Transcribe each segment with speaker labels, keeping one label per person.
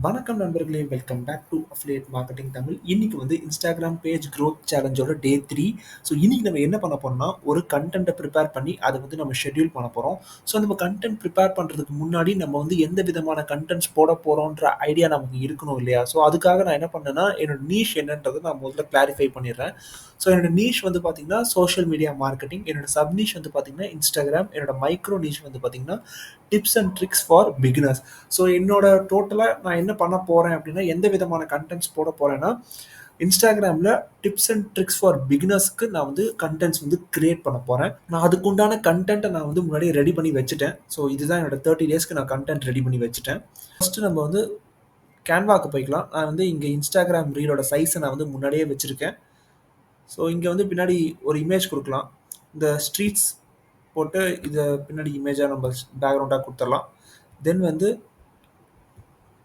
Speaker 1: வணக்கம் நண்பர்களே! Welcome back to affiliate marketing Tamil. இன்னைக்கு வந்து இன்ஸ்டாகிராம் பேஜ் குரோத் சேலஞ்சோட டே 3. ஸோ இன்னைக்கு நம்ம என்ன பண்ண போறோம்னா, ஒரு கன்டென்ட்ட ப்ரிப்பேர் பண்ணி அத வந்து நம்ம ஷெட்யூல் பண்ண போறோம். ஸோ நம்ம கன்டென்ட் ப்ரிப்பேர் பண்றதுக்கு முன்னாடி நம்ம வந்து எந்த விதமான கன்டென்ட்ஸ் போட போறோம்ன்ற ஐடியா நமக்கு இருக்கணும் இல்லையா? ஸோ அதுக்காக நான் என்ன பண்ணேன்னா, என்னோட நீஷ் என்னன்றத நான் முதல்ல கிளாரிஃபை பண்ணிடுறேன். ஸோ என்னோட நீஷ் வந்து பார்த்தீங்கன்னா, சோஷியல் மீடியா மார்க்கெட்டிங். என்னோட சப் நீஷ் வந்து பார்த்தீங்கன்னா, இன்ஸ்டாகிராம். என்னோட மைக்ரோ நீஷ் வந்து பார்த்தீங்கன்னா, tips and tricks for beginners. So என்னோட டோட்டலா நான் என்ன பண்ண போறேன் அப்படின்னா, எந்த விதமான கன்டென்ட்ஸ் போட போறேன்னா, இன்ஸ்டாகிராம்ல டிப்ஸ் அண்ட் ட்ரிக்ஸ் ஃபார் பிகினர்ஸ்க்கு நான் வந்து கன்டென்ட்ஸ் வந்து கிரியேட் பண்ண போறேன். நான் அதுக்குண்டான கன்டென்ட்ட நான் வந்து முன்னாடியே ரெடி பண்ணி வச்சுட்டேன். ஸோ இதுதான் என்னோட 30 டேஸ்க்கு நான் கன்டென்ட் ரெடி பண்ணி வச்சுட்டேன். ஃபர்ஸ்ட்டு நம்ம வந்து கேன்வாக்கு போய்க்கலாம். நான் வந்து இங்க இன்ஸ்டாகிராம் ரீலோட சைஸ நான் வந்து முன்னாடியே வச்சிருக்கேன். ஸோ இங்க வந்து பின்னாடி ஒரு இமேஜ் குடுக்கலாம். இந்த ஸ்ட்ரீட்ஸ் போட்டு இத பின்னாடி இமேஜா நம்ம பேக்கிரவுண்டா குடுத்துறலாம். தென் வந்து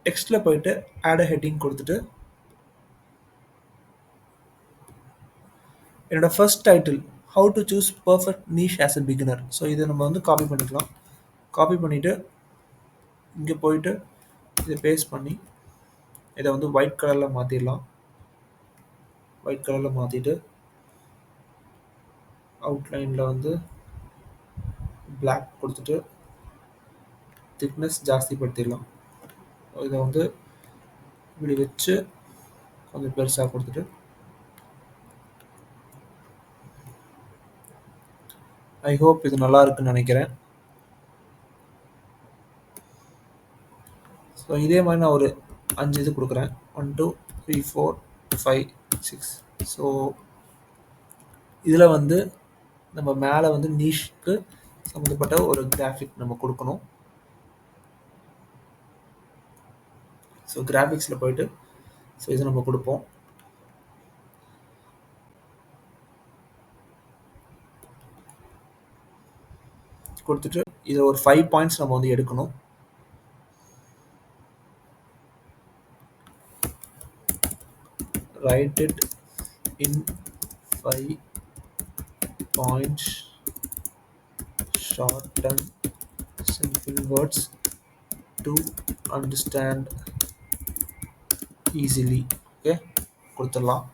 Speaker 1: டெக்ஸ்ட்ல போயிட்டு ஆட் அ ஹெட்டிங் குடுத்துட்டு, என்னோட first title how to choose perfect niche as a beginner. So இத நம்ம வந்து காப்பி பண்ணிக்கலாம். காப்பி பண்ணிட்டு, இங்க போயிட்டு இத பேஸ்ட் பண்ணி, இத வந்து ஒயிட் கலர்ல மாத்திரலாம். ஒயிட் கலர்ல மாத்திட்டு, அவுட்லைன்ல வந்து பிளாக் குடுத்துட்டு, திக்னஸ் ஜாஸ்தி படுத்திடலாம். இத வந்து இப்படி வச்சு கொஞ்சம் பெருசா குடுத்துட்டு, ஐ ஹோப் இது நல்லா இருக்குன்னு நெனைக்கிறேன். ஸோ இதே மாரி நான் ஒரு 5 இது குடுக்குறேன். 1, 2, 3, 4, 5, 6. ஸோ இதுல வந்து நம்ம மேல வந்து நீஷ்க்கு சம்மந்தப்பட்ட ஒரு கிராஃபிக் நம்ம குடுக்கணும். ஸோ கிராபிக்ஸ்ல போயிட்டு, ஸோ இத நம்ம குடுப்போம். குடுத்துட்டு, இத ஒரு 5 பாயிண்ட்ஸ் நம்ம வந்து எடுக்கணும். Write it in 5 points, short and simple words to understand easily. Okay, குடுத்துடலாம்.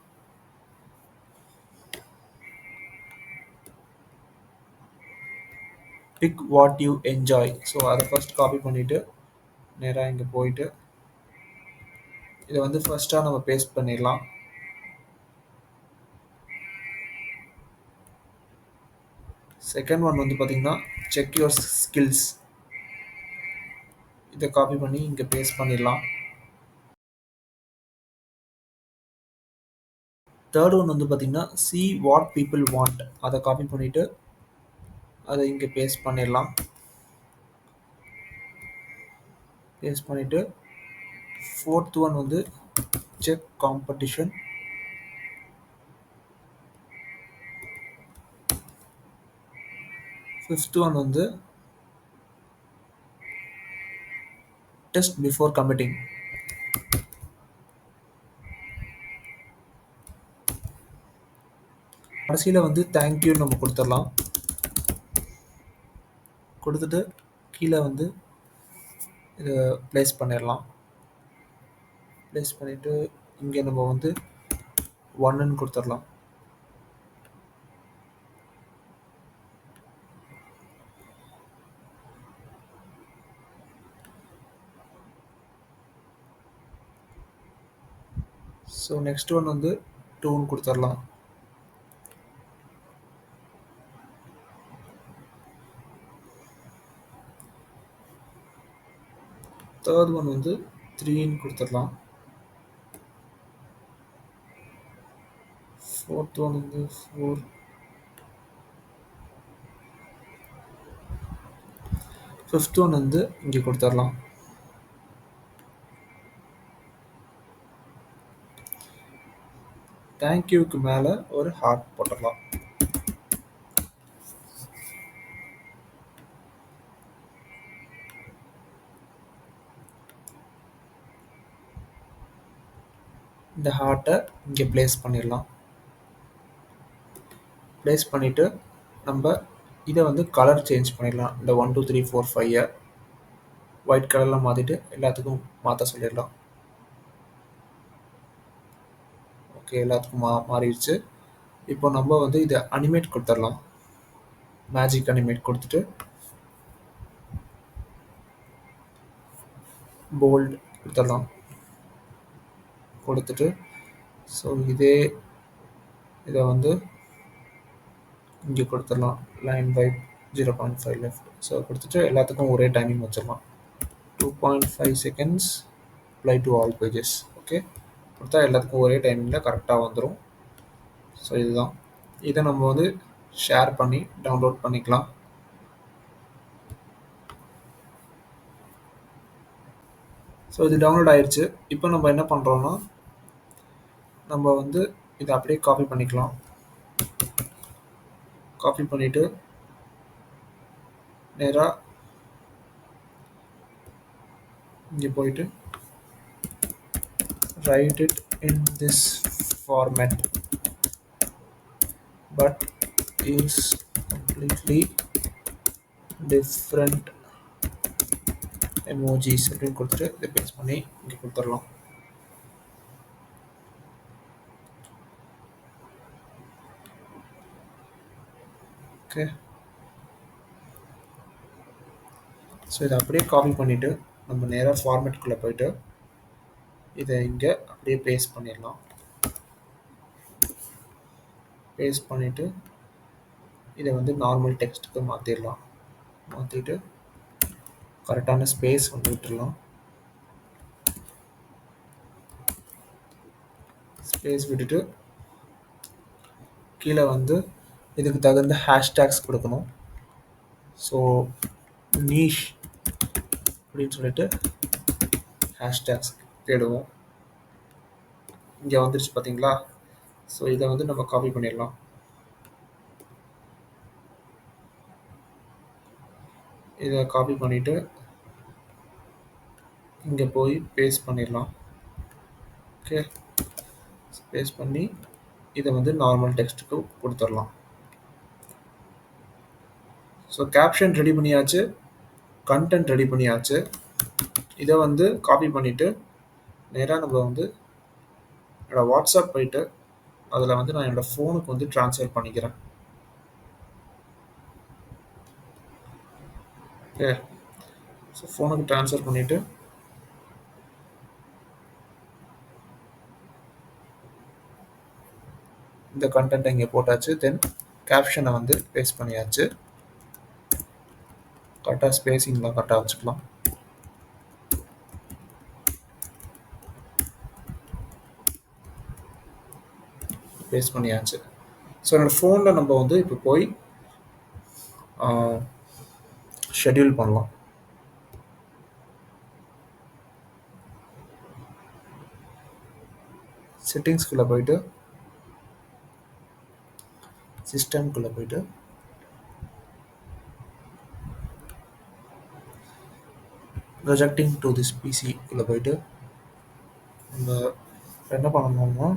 Speaker 1: Pick what you enjoy. So அத ஃபர்ஸ்ட் காப்பி பண்ணிட்டு, நேரா இங்க போயிட்டு, இத வந்து ஃபர்ஸ்ட்டா நம்ம பேஸ்ட் பண்ணிடலாம். செகண்ட் ஒன் வந்து பார்த்தீங்கன்னா, செக் யுவர் ஸ்கில்ஸ். இத காப்பி பண்ணி இங்க பேஸ்ட் பண்ணிடலாம். தேர்ட் ஒன் வந்து பார்த்தீங்கன்னா, see what people want. அத காப்பி பண்ணிட்டு, அத இங்க பேஸ்ட் பண்ணிடலாம். பேஸ்ட் பண்ணிட்டு, ஃபோர்த் ஒன் வந்து செக் காம்படிஷன். ஃபிஃப்த் ஒன் வந்து டெஸ்ட் பிஃபோர் கமிட்டிங். கடைசியில வந்து தேங்க் யூ நம்ம குடுத்துடலாம். குடுத்துட்டு கீழ வந்து இத பிளேஸ் பண்ணிடலாம். பிளேஸ் பண்ணிட்டு இங்க நம்ம வந்து 1ன்னு குடுத்துடலாம். ஸோ நெக்ஸ்ட் ஒன் வந்து 2ன்னு குடுத்துடலாம். தேர்ட் ஒன் வந்து 3ன்னு குடுத்துடலாம். ஃபோர்த் ஒன் வந்து 4. ஃபிஃப்த் ஒன் வந்து இங்க குடுத்துடலாம். தேங்க் யூக்கு மேல ஒரு ஹார்ட் போட்டுடலாம். இந்த ஹார்ட்ட இங்க பிளேஸ் பண்ணிடலாம். பிளேஸ் பண்ணிட்டு, நம்ம இத வந்து கலர் சேஞ்ச் பண்ணிடலாம். இந்த 1, 2, 3, 4, 5 ஒயிட் கலர்ல மாத்திட்டு எல்லாத்துக்கும் மாத்த சொல்லிடலாம். ஓகே எல்லாத்துக்கும் மாறிடுச்சு. இப்போ நம்ம வந்து இதை அனிமேட் கொடுத்துடலாம். மேஜிக் அனிமேட் கொடுத்துட்டு போல்ட் கொடுத்துடலாம். கொடுத்துட்டு ஸோ இதை வந்து இங்கே கொடுத்துடலாம். Line by 0.5 left. ஸோ கொடுத்துட்டு எல்லாத்துக்கும் ஒரே டைமிங் வச்சிடலாம். 2.5 seconds apply to all pages. Okay கொடுத்தா எல்லாத்துக்கும் ஒரே டைமிங்கில் கரெக்டாக வந்துடும். ஸோ இதுதான். இதை நம்ம வந்து ஷேர் பண்ணி டவுன்லோட் பண்ணிக்கலாம். ஸோ இது டவுன்லோட் ஆயிடுச்சு. இப்போ நம்ம என்ன பண்ணுறோன்னா நம்ம வந்து இதை அப்படியே காப்பி பண்ணிக்கலாம். காப்பி பண்ணிவிட்டு நேராக இங்கே போயிட்டு write it in this format but use completely different emojis அப்படின்னு கொடுத்துட்டு இதை பேஸ்ட் பண்ணி இங்கே கொடுத்துடலாம். ஓகே ஸோ இதை அப்படியே காப்பி பண்ணிவிட்டு நம்ம நேராக ஃபார்மேட்குள்ளே போயிட்டு இதை இங்கே அப்படியே பேஸ்ட் பண்ணிடலாம். பேஸ்ட் பண்ணிவிட்டு இதை வந்து நார்மல் டெக்ஸ்ட்டுக்கு மாற்றிடலாம். மாற்றிட்டு கரெக்டான ஸ்பேஸ் வந்து விட்டுடலாம். ஸ்பேஸ் விட்டுட்டு கீழே வந்து இதுக்கு தகுந்த ஹேஷ்டேக்ஸ் கொடுக்கணும். ஸோ நீஷ் அப்படின்னு சொல்லிட்டு ஹேஷ்டேக்ஸ் தேடுவோம். இங்கே வந்துருச்சு பார்த்தீங்களா? ஸோ இதை வந்து நம்ம காப்பி பண்ணிடலாம். இதை காப்பி பண்ணிவிட்டு இங்கே போய் பேஸ்ட் பண்ணிடலாம். ஓகே பேஸ்ட் பண்ணி இதை வந்து நார்மல் டெக்ஸ்ட்டுக்கு கொடுத்துடலாம். ஸோ கேப்ஷன் ரெடி பண்ணியாச்சு, கண்டென்ட் ரெடி பண்ணியாச்சு. இதை வந்து காப்பி பண்ணிவிட்டு நேராக நம்ம வந்து என்னோடய வாட்ஸ்அப் போயிட்டு அதில் வந்து நான் என்னோடய ஃபோனுக்கு வந்து ட்ரான்ஸ்ஃபர் பண்ணிக்கிறேன். ஓகே ஸோ ஃபோனுக்கு ட்ரான்ஸ்ஃபர் பண்ணிவிட்டு இந்த கண்டென்ட்டை இங்கே போட்டாச்சு. தென் கேப்ஷனை வந்து பேஸ்ட் பண்ணியாச்சு. கரெக்டாக ஸ்பேஸிங்லாம் கரெக்டாக வச்சுக்கலாம். பேஸ்ட் பண்ணியாச்சு. ஸோ என்னோடய ஃபோனில் நம்ம வந்து இப்போ போய் ஷெட்யூல் பண்ணலாம். செட்டிங்ஸ்குள்ளே போயிட்டு சிஸ்டம்குள்ளே போயிட்டு ப்ரொஜெக்டிங் டு திஸ் பிசிக்குள்ளே போயிட்டு நம்ம என்ன பண்ணணும்னா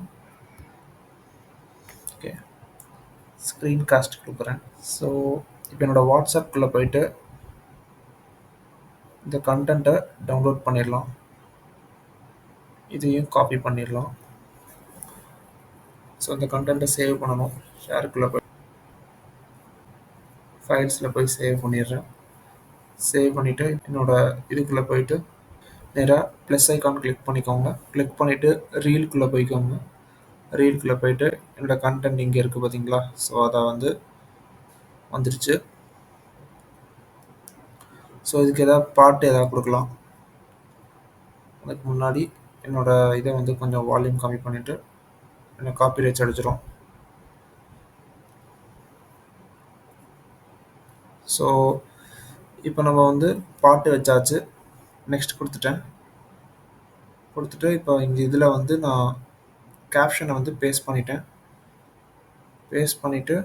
Speaker 1: ஓகே ஸ்க்ரீன் காஸ்ட் கொடுக்குறேன். ஸோ இப்போ என்னோடய வாட்ஸ்அப்புக்குள்ளே போயிட்டு இந்த கண்டென்ட்டை டவுன்லோட் பண்ணிடலாம். இதையும் காப்பி பண்ணிடலாம். ஸோ இந்த கண்டென்ட்டை சேவ் பண்ணணும். ஷேருக்குள்ளே போய் ஃபைல்ஸில் போய் சேவ் பண்ணிடுறேன். சேவ் பண்ணிவிட்டு என்னோடய இதுக்குள்ளே போயிட்டு நேராக ப்ளஸ் ஐக்கான் கிளிக் பண்ணிக்கோங்க. கிளிக் பண்ணிவிட்டு ரீல்குள்ளே போய்க்கோங்க. ரீல்குள்ளே போயிட்டு என்னோடய கண்டென்ட் இங்கே இருக்குது பார்த்தீங்களா? ஸோ அதை வந்து வந்துடுச்சு. ஸோ இதுக்கு பாட்டு எதாவது கொடுக்கலாம். அதுக்கு முன்னாடி என்னோடய இதை வந்து கொஞ்சம் வால்யூம் கம்மி பண்ணிவிட்டு எனக்கு காப்பி ரைட்ஸ் அடிச்சிடும். ஸோ இப்போ நம்ம வந்து பாட்டு வச்சாச்சு. நெக்ஸ்ட் கொடுத்துட்டேன். கொடுத்துட்டு இப்போ இங்கே இதில் வந்து நான் கேப்ஷனை வந்து பேஸ்ட் பண்ணிட்டேன். பேஸ்ட் பண்ணிவிட்டு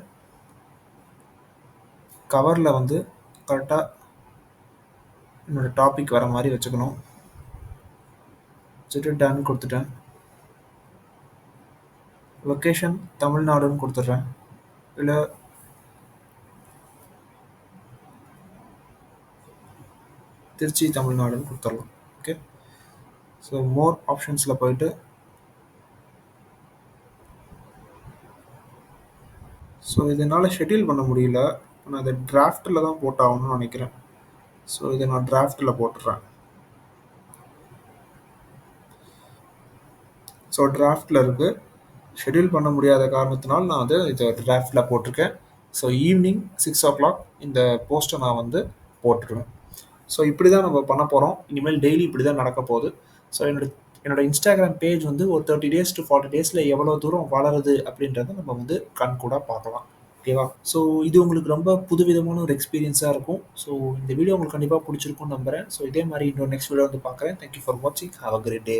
Speaker 1: கவரில் வந்து கரெக்டாக என்னோடய டாபிக் வர மாதிரி வச்சுக்கணும். வச்சுட்டு டன் கொடுத்துட்டேன். லொக்கேஷன் தமிழ்நாடுன்னு கொடுத்துட்றேன். இல்லை திருச்சி தமிழ்நாடுன்னு கொடுத்துடலாம். ஓகே ஸோ மோர் ஆப்ஷன்ஸில் போயிட்டு ஸோ இத என்னால ஷெட்யூல் பண்ண முடியல. நான் அத டிராஃப்ட்ல தான் போட்டாகணும்னு நெனைக்கிறேன். ஸோ இத நான் டிராஃப்ட்ல போட்டுறேன். ஸோ டிராஃப்ட்ல இருக்கு. ஷெட்யூல் பண்ண முடியாத காரணத்தினால நான் வந்து இத டிராஃப்ட்ல போட்டிருக்கேன். ஸோ ஈவினிங் 6:00 இந்த போஸ்ட்ட நான் வந்து போட்டுருவேன். ஸோ இப்படி தான் நம்ம பண்ண போறோம். இனிமேல் டெய்லி இப்படி தான் நடக்க போகுது. ஸோ என்னோட இன்ஸ்டாகிராம் பேஜ் வந்து ஒரு 30 டேஸ் டூ 40 டேஸ்ல எவ்வளோ தூரம் வளருது அப்படின்றத நம்ம வந்து கண்கூடா பார்க்கலாம். ஓகேவா? ஸோ இது உங்களுக்கு ரொம்ப புதுவிதமான ஒரு எக்ஸ்பீரியன்ஸா இருக்கும். ஸோ இந்த வீடியோ உங்களுக்கு கண்டிப்பா புடிச்சிருக்கும்னு நம்புறேன். ஸோ இதே மாரி இன்னொரு நெக்ஸ்ட் வீடியோ வந்து பார்க்குறேன். தேங்க் யூ ஃபார் வாட்சிங். Have a great day.